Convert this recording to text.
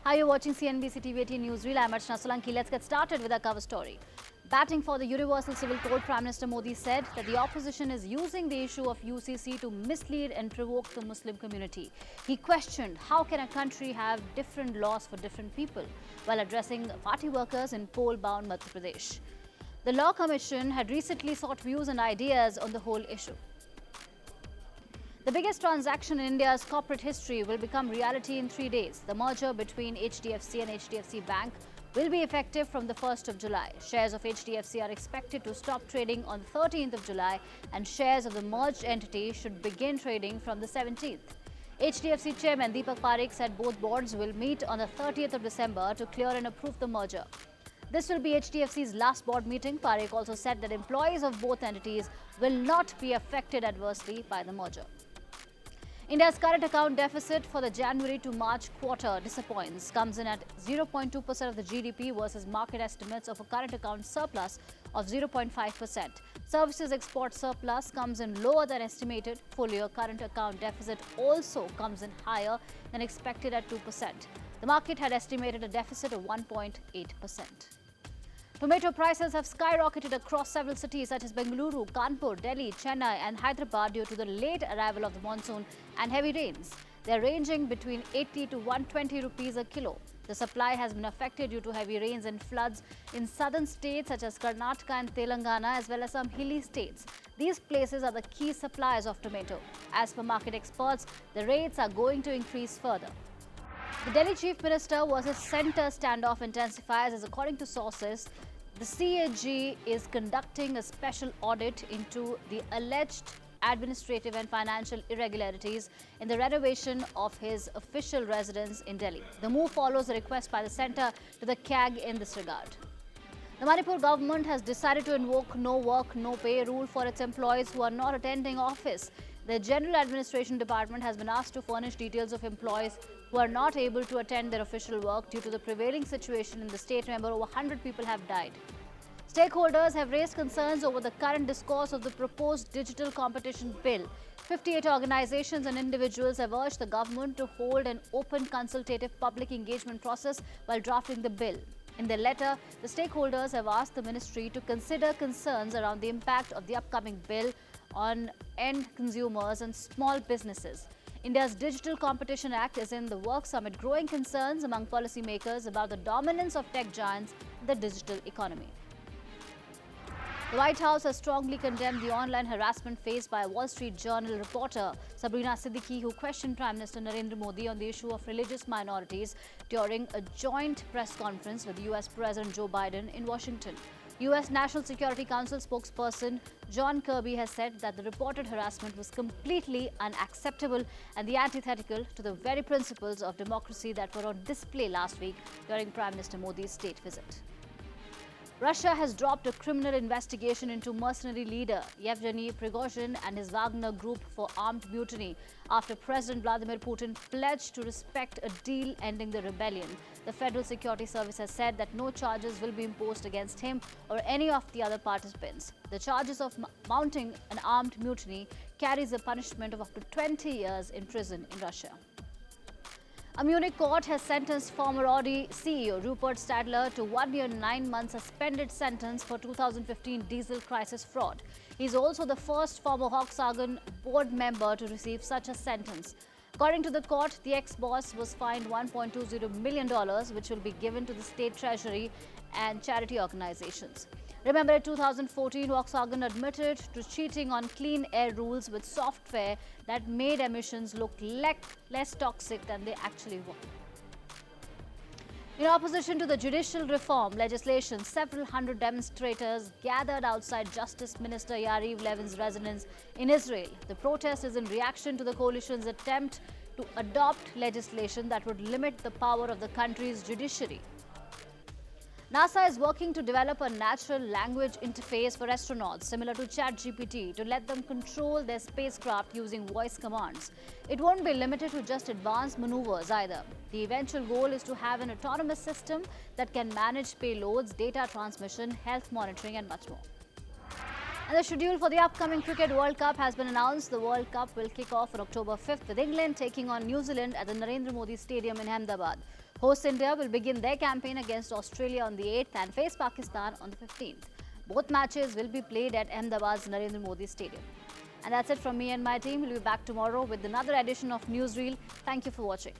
Hi, you're watching CNBC TV18 News Reel. I'm Archana Solanki. Let's get started with our cover story. Batting for the Universal Civil Code, Prime Minister Modi said that the opposition is using the issue of UCC to mislead and provoke the Muslim community. He questioned how can a country have different laws for different people while addressing party workers in poll-bound Madhya Pradesh. The Law Commission had recently sought views and ideas on the whole issue. The biggest transaction in India's corporate history will become reality in 3 days. The merger between HDFC and HDFC Bank will be effective from the 1st of July. Shares of HDFC are expected to stop trading on the 13th of July and shares of the merged entity should begin trading from the 17th. HDFC chairman Deepak Parekh said both boards will meet on the 30th of December to clear and approve the merger. This will be HDFC's last board meeting. Parekh also said that employees of both entities will not be affected adversely by the merger. India's current account deficit for the January to March quarter disappoints, comes in at 0.2% of the GDP versus market estimates of a current account surplus of 0.5%. Services export surplus comes in lower than estimated. Full-year current account deficit also comes in higher than expected at 2%. The market had estimated a deficit of 1.8%. Tomato prices have skyrocketed across several cities such as Bengaluru, Kanpur, Delhi, Chennai and Hyderabad due to the late arrival of the monsoon and heavy rains. They are ranging between 80 to 120 rupees a kilo. The supply has been affected due to heavy rains and floods in southern states such as Karnataka and Telangana as well as some hilly states. These places are the key suppliers of tomato. As per market experts, the rates are going to increase further. The Delhi Chief Minister versus Centre standoff intensifies as, according to sources, the CAG is conducting a special audit into the alleged administrative and financial irregularities in the renovation of his official residence in Delhi. The move follows a request by the centre to the CAG in this regard. The Manipur government has decided to invoke no work, no pay rule for its employees who are not attending office. The General Administration Department has been asked to furnish details of employees who are not able to attend their official work due to the prevailing situation in the state where over 100 people have died. Stakeholders have raised concerns over the current discourse of the proposed digital competition bill. 58 organizations and individuals have urged the government to hold an open consultative public engagement process while drafting the bill. In their letter, the stakeholders have asked the ministry to consider concerns around the impact of the upcoming bill on end consumers and small businesses. India's Digital Competition Act is in the works amid growing concerns among policymakers about the dominance of tech giants in the digital economy. The White House has strongly condemned the online harassment faced by a Wall Street Journal reporter, Sabrina Siddiqui, who questioned Prime Minister Narendra Modi on the issue of religious minorities during a joint press conference with US President Joe Biden in Washington. US National Security Council spokesperson John Kirby has said that the reported harassment was completely unacceptable and the antithetical to the very principles of democracy that were on display last week during Prime Minister Modi's state visit. Russia has dropped a criminal investigation into mercenary leader Yevgeny Prigozhin and his Wagner group for armed mutiny after President Vladimir Putin pledged to respect a deal ending the rebellion. The Federal Security Service has said that no charges will be imposed against him or any of the other participants. The charges of mounting an armed mutiny carries a punishment of up to 20 years in prison in Russia. A Munich court has sentenced former Audi CEO Rupert Stadler to 1 year 9 months suspended sentence for 2015 diesel crisis fraud. He is also the first former Volkswagen board member to receive such a sentence. According to the court, the ex-boss was fined $1.20 million, which will be given to the state treasury and charity organizations. Remember, in 2014, Volkswagen admitted to cheating on clean air rules with software that made emissions look less toxic than they actually were. In opposition to the judicial reform legislation, several hundred demonstrators gathered outside Justice Minister Yariv Levin's residence in Israel. The protest is in reaction to the coalition's attempt to adopt legislation that would limit the power of the country's judiciary. NASA is working to develop a natural language interface for astronauts similar to Chatgpt to let them control their spacecraft using voice commands. It won't be limited to just advanced maneuvers either. The eventual goal is to have an autonomous system that can manage payloads, data transmission, health monitoring and much more. And the schedule for the upcoming Cricket World Cup has been announced. The World Cup will kick off on October 5th with England taking on New Zealand at the Narendra Modi Stadium in Ahmedabad. Host India will begin their campaign against Australia on the 8th and face Pakistan on the 15th. Both matches will be played at Ahmedabad's Narendra Modi Stadium. And that's it from me and my team. We'll be back tomorrow with another edition of Newsreel. Thank you for watching.